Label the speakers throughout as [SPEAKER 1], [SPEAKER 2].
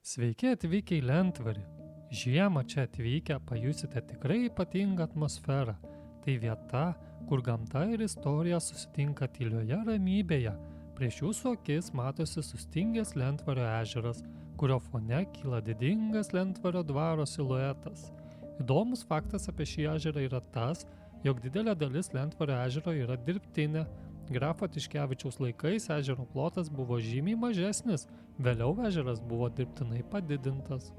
[SPEAKER 1] Sveiki atvykę į Lentvarį. Žiemą čia atvykę pajusite tikrai ypatingą atmosferą. Tai vieta, kur gamta ir istorija susitinka tylioje ramybėje. Prieš jūsų akis matosi sustingęs Lentvario ežeras, kurio fone kyla didingas Lentvario dvaro siluetas. Įdomus faktas apie šį ežerą yra tas, jog didelė dalis Lentvario ežero yra dirbtinė. Grafo Tiškevičiaus laikais ežero plotas buvo žymiai mažesnis, vėliau ežeras buvo dirbtinai padidintas.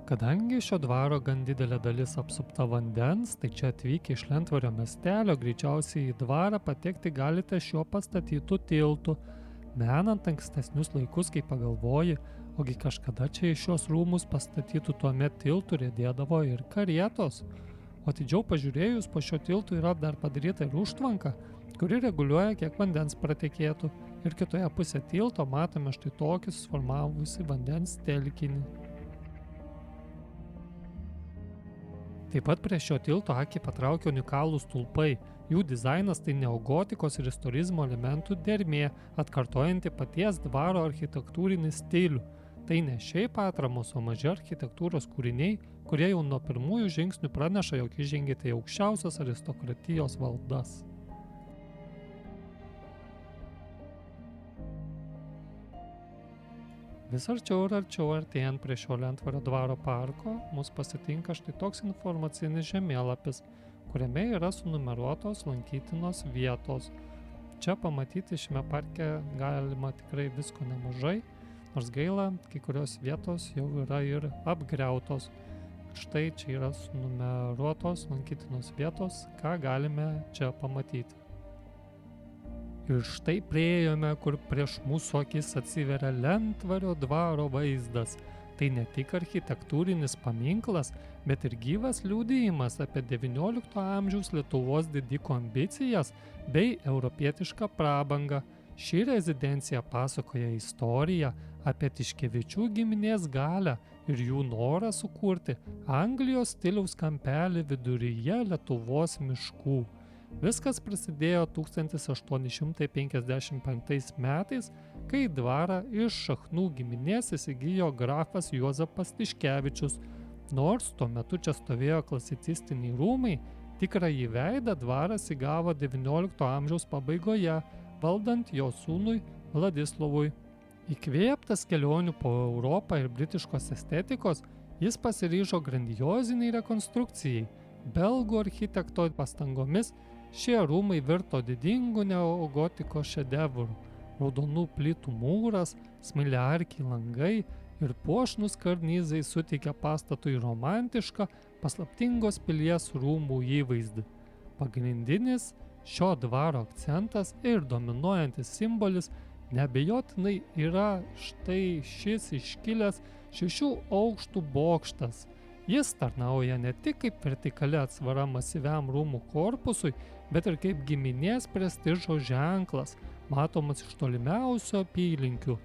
[SPEAKER 1] Kadangi šio dvaro gan didelė dalis apsupta vandens, tai čia atvykę iš Lentvario miestelio greičiausiai į dvarą patekti galite šiuo pastatytu tiltu. Menant ankstesnius laikus, kai pagalvoji, ogi kažkada čia iš šios rūmus pastatytų tuomet tiltų riedėdavo ir karietos. O atidžiau pažiūrėjus, po šio tiltu yra dar padaryta ir užtvanka, kuri reguliuoja, kiek vandens pratekėtų. Ir kitoje pusėje tilto matome štai tokį susiformavusi vandens telkinį. Taip pat prie šio tilto akį patraukia unikalūs stulpai. Jų dizainas tai neogotikos ir istorizmo elementų dermė, atkartojanti paties dvaro architektūrinį stilių. Tai ne šiaip atramos, o maži architektūros kūriniai, kurie jau nuo pirmųjų žingsnių praneša, jog įžengėte į aukščiausios aristokratijos valdas. Vis arčiau ir arčiau artėjant prie šio Lentvario dvaro parko, mus pasitinka štai toks informacinis žemėlapis, kuriame yra sunumeruotos lankytinos vietos. Čia pamatyti šiame parke galima tikrai visko nemažai, nors gaila, kai kurios vietos jau yra ir apgriautos. Štai čia yra sunumeruotos lankytinos vietos, ką galime čia pamatyti. Ir štai priėjome, kur prieš mūsų akis atsiveria Lentvario dvaro vaizdas. Tai ne tik architektūrinis paminklas, bet ir gyvas liudijimas apie XIX amžiaus Lietuvos didiko ambicijas bei europietišką prabangą. Ši rezidencija pasakoja istoriją apie Tiškevičių giminės galią ir jų norą sukurti Anglijos stiliaus kampelį viduryje Lietuvos miškų. Viskas prasidėjo 1855 metais, kai dvarą iš Šaknų giminės įsigijo grafas Juozapas Tiškevičius. Nors tuo metu čia stovėjo klasicistiniai rūmai, tikrąjį veidą dvaras įgavo XIX amžiaus pabaigoje, valdant jo sūnui Vladislovui. Įkvėptas kelionių po Europą ir britiškos estetikos, jis pasiryžo grandioziniai rekonstrukcijai. Belgų architekto pastangomis šie rūmai virto didingų neogotikos šedevrų. Raudonų plytų mūras, smiliarkiai langai ir puošnūs karnizai suteikia pastatui romantišką, paslaptingos pilies rūmų įvaizdį. Pagrindinis šio dvaro akcentas ir dominuojantis simbolis neabejotinai yra štai šis iškilęs 6 aukštų bokštas. Jis tarnauja ne tik kaip vertikali atsvara masyviam rūmų korpusui, bet ir kaip giminės prestižo ženklas, matomas iš tolimiausių apylinkių.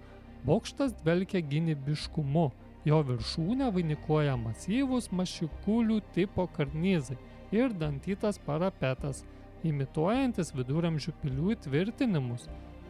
[SPEAKER 1] Bokštas dvelkia gynybiškumu, jo viršūnę vainikuoja masyvūs mašikulių tipo karnizai ir dantytas parapetas, imituojantis viduramžių pilių įtvirtinimus.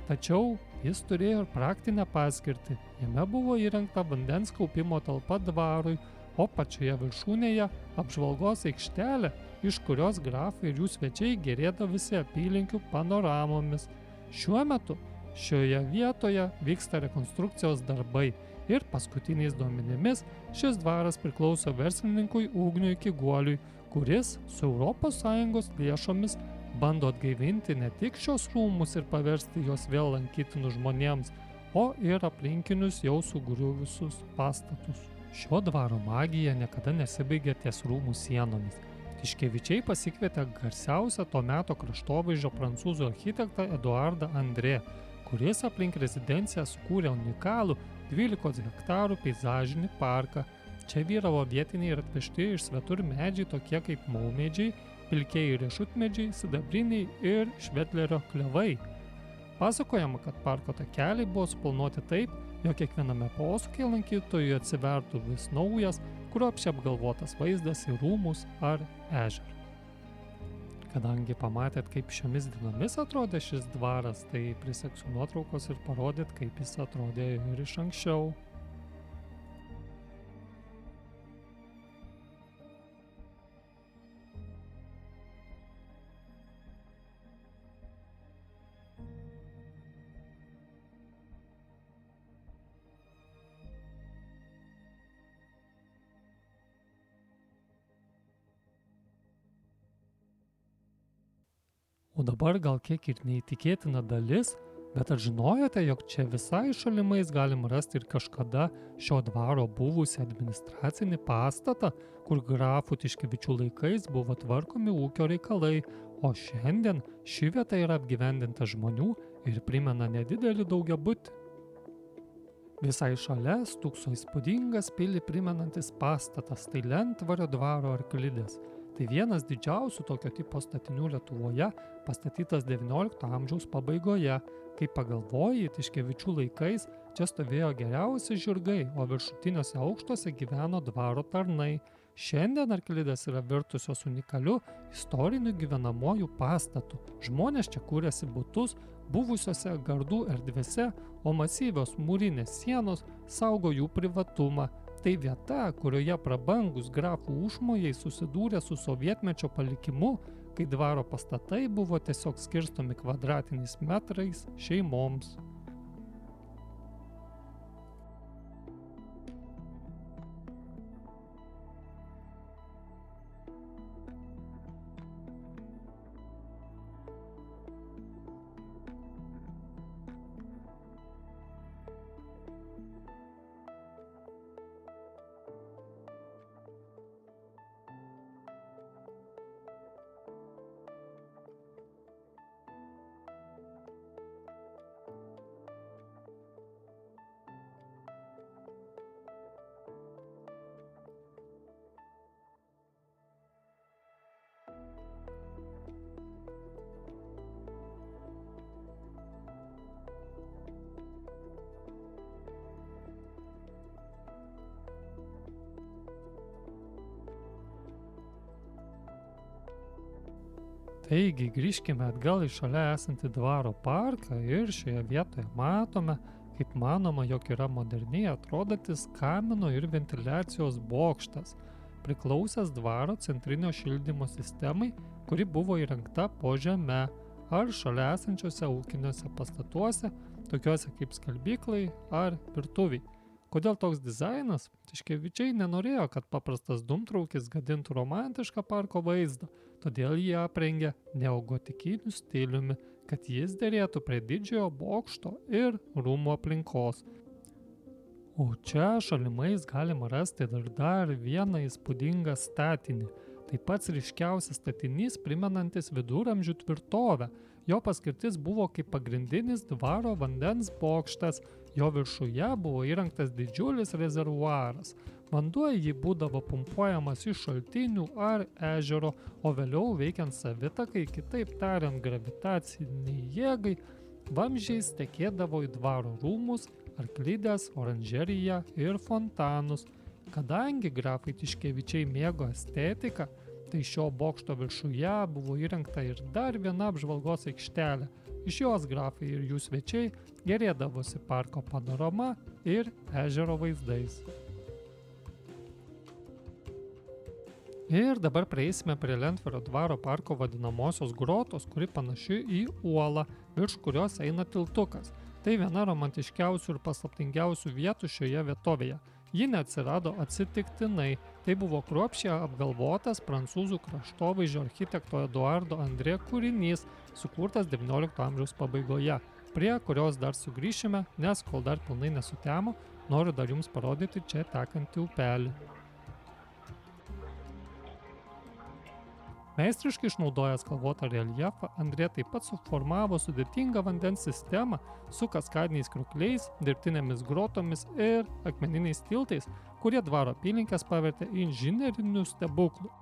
[SPEAKER 1] Tačiau jis turėjo ir praktinę paskirtį. Jame buvo įrengta vandens kaupimo talpa dvarui, o pačioje viršūnėje apžvalgos aikštelė, iš kurios grafai ir jų svečiai gėrėdavosi apylinkių panoramomis. Šiuo metu šioje vietoje vyksta rekonstrukcijos darbai ir paskutiniais duomenimis šis dvaras priklauso verslininkui Ugniui Kiguoliui, kuris su ES lėšomis bando atgaivinti ne tik šios rūmus ir paversti juos vėl lankytinus žmonėms, o ir aplinkinius jau sugriuvusius pastatus. Šio dvaro magija niekada nesibaigė ties rūmų sienomis. Tiškevičiai pasikvietė garsiausią to meto kraštovaizdžio prancūzų architektą Eduardą Andrė, kuris aplink rezidenciją sukūrė unikalų 12 hektarų peizažinį parką. Čia vyravo vietiniai ir atvežti iš svetur medžiai tokie kaip maumedžiai, pilkieji riešutmedžiai, sidabriniai ir švetlerio klevai. Pasakojama, kad parko takeliai buvo suplanuoti taip, jog kiekviename posūkyje lankytojui atsivertų vis naujas, kurio apgalvotas vaizdas į rūmus ar ežerą. Kadangi pamatėt, kaip šiomis dienomis atrodė šis dvaras, tai prisegsiu nuotraukos ir parodyt, kaip jis atrodė ir iš anksčiau. O dabar gal kiek ir neįtikėtina dalis, bet ar žinojote, jog čia visai šalimais galim rasti ir kažkada šio dvaro buvusį administracinį pastatą, kur grafų Tiškevičių laikais buvo tvarkomi ūkio reikalai, o šiandien ši vieta yra apgyvendinta žmonių ir primena nedidelį daugiabutį. Visai šalia stūkso įspūdingas pilį primenantis pastatas, tai Lentvario dvaro arklidės. Tai vienas didžiausių tokio tipo statinių Lietuvoje, pastatytas XIX amžiaus pabaigoje. Kai pagalvoji, Tiškevičių laikais čia stovėjo geriausi žirgai, o viršutiniuose aukštuose gyveno dvaro tarnai. Šiandien arklidės yra virtusios unikaliu istoriniu gyvenamuoju pastatu. Žmonės čia kūrėsi butus buvusiose gardų erdvėse, o masyvios mūrinės sienos saugo jų privatumą. Tai vieta, kurioje prabangus grafų užmojai susidūrė su sovietmečio palikimu, kai dvaro pastatai buvo tiesiog skirstomi kvadratiniais metrais šeimoms. Taigi grįžkime atgal į šalia esantį dvaro parką ir šioje vietoje matome, kaip manoma, jog yra moderniai atrodantis kamino ir ventiliacijos bokštas, priklausęs dvaro centrinio šildymo sistemai, kuri buvo įrengta po žeme ar šalia esančiuose ūkiniuose pastatuose, tokiuose kaip skalbyklai ar virtuviai. Kodėl toks dizainas? Tiškevičiai nenorėjo, kad paprastas dūmtraukis gadintų romantišką parko vaizdą, todėl jie aprengė neogotikiniu stiliumi, kad jis derėtų prie didžiojo bokšto ir rūmų aplinkos. O čia šalimais galima rasti dar vieną įspūdingą statinį. Tai pats ryškiausias statinys primenantis viduramžių tvirtovę. Jo paskirtis buvo kaip pagrindinis dvaro vandens bokštas, jo viršuje buvo įrengtas didžiulis rezervuaras. Vanduo į jį būdavo pumpuojamas iš šaltinių ar ežero, o vėliau veikiant savitakai, kitaip tariant gravitaciniai jėgai, vamzdžiais tekėdavo į dvaro rūmus, arklides, oranžeriją ir fontanus. Kadangi grafai Tiškevičiai mėgo estetiką, tai šio bokšto viršuje buvo įrengta ir dar viena apžvalgos aikštelė. Iš jos grafai ir jų svečiai gerėdavosi parko panorama ir ežero vaizdais. Ir dabar prieisime prie Lentvario dvaro parko vadinamosios grotos, kuri panaši į uolą, virš kurios eina tiltukas. Tai viena romantiškiausių ir paslaptingiausių vietų šioje vietovėje. Ji neatsirado atsitiktinai. Tai buvo kruopščiai apgalvotas prancūzų kraštovaizdžio architekto Eduardo André kūrinys, sukurtas XIX amžiaus pabaigoje, prie kurios dar sugrįšime, nes kol dar pilnai nesutemo, noriu dar jums parodyti čia tekantį upelį. Meistriškai išnaudojęs kalvotą reljefą, Andrė taip pat suformavo sudėtingą vandens sistemą su kaskadiniais kriokliais, dirbtinėmis grotomis ir akmeniniais tiltais, kurie dvaro apylinkes pavertė inžineriniu stebuklu.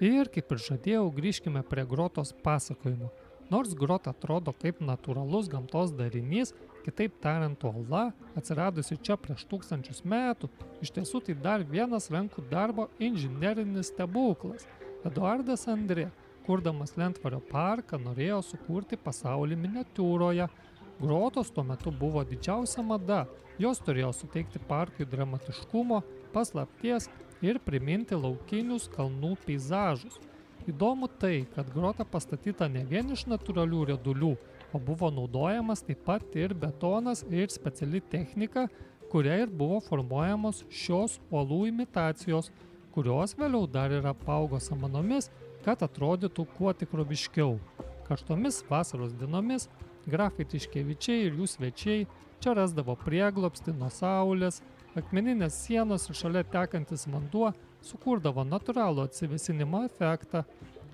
[SPEAKER 1] Ir kaip ir žadėjau, grįžkime prie grotos pasakojimo. Nors grota atrodo kaip natūralus gamtos darinys, kitaip tariant uola, atsiradusi čia prieš tūkstančius metų, iš tiesų tai dar vienas rankų darbo inžinerinis stebuklas. Eduardas Andrė, kurdamas Lentvario parką, norėjo sukurti pasaulį miniatiūroje. Grotos tuo metu buvo didžiausia mada, jos turėjo suteikti parkui dramatiškumo, paslapties ir priminti laukinius kalnų peizažus. Įdomu tai, kad grota pastatyta ne vien iš natūralių riedulių, o buvo naudojamas taip pat ir betonas ir speciali technika, kuria ir buvo formuojamos šios uolų imitacijos, kurios vėliau dar ir apaugo samanomis, kad atrodytų kuo tikroviškiau. Karštomis vasaros dienomis grafai Tiškevičiai ir jų svečiai čia rasdavo prieglobstį nuo saulės, akmeninės sienos ir šalia tekantis vanduo sukurdavo natūralų atsivėsinimo efektą.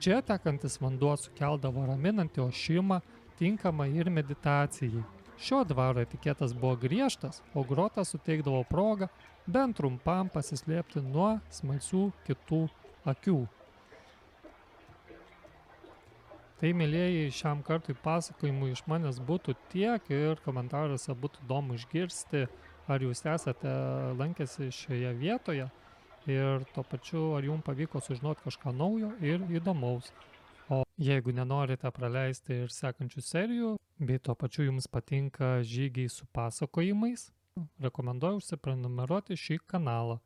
[SPEAKER 1] Čia tekantis vanduo sukeldavo raminantį ošimą, tinkamą ir meditacijai. Šio dvaro etiketas buvo griežtas, o grota suteikdavo progą bent trumpam pasislėpti nuo smalsių kitų akių. Tai, mielieji, šiam kartui pasakojimui iš manęs būtų tiek ir komentaruose būtų įdomu išgirsti, ar jūs esate lankęsi šioje vietoje ir tuo pačiu, ar jums pavyko sužinoti kažką naujo ir įdomaus. O jeigu nenorite praleisti ir sekančių serijų, bei tuo pačiu jums patinka žygiai su pasakojimais, rekomenduoju užsiprenumeruoti šį kanalą.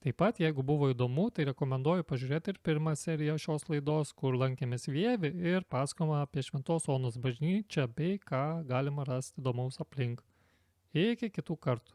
[SPEAKER 1] Taip pat, jeigu buvo įdomu, tai rekomenduoju pažiūrėti ir pirmą seriją šios laidos, kur lankėmės Vievį ir pasakojama apie Šventos Onos bažnyčią bei ką galima rasti įdomaus aplink. Iki kitų kartų.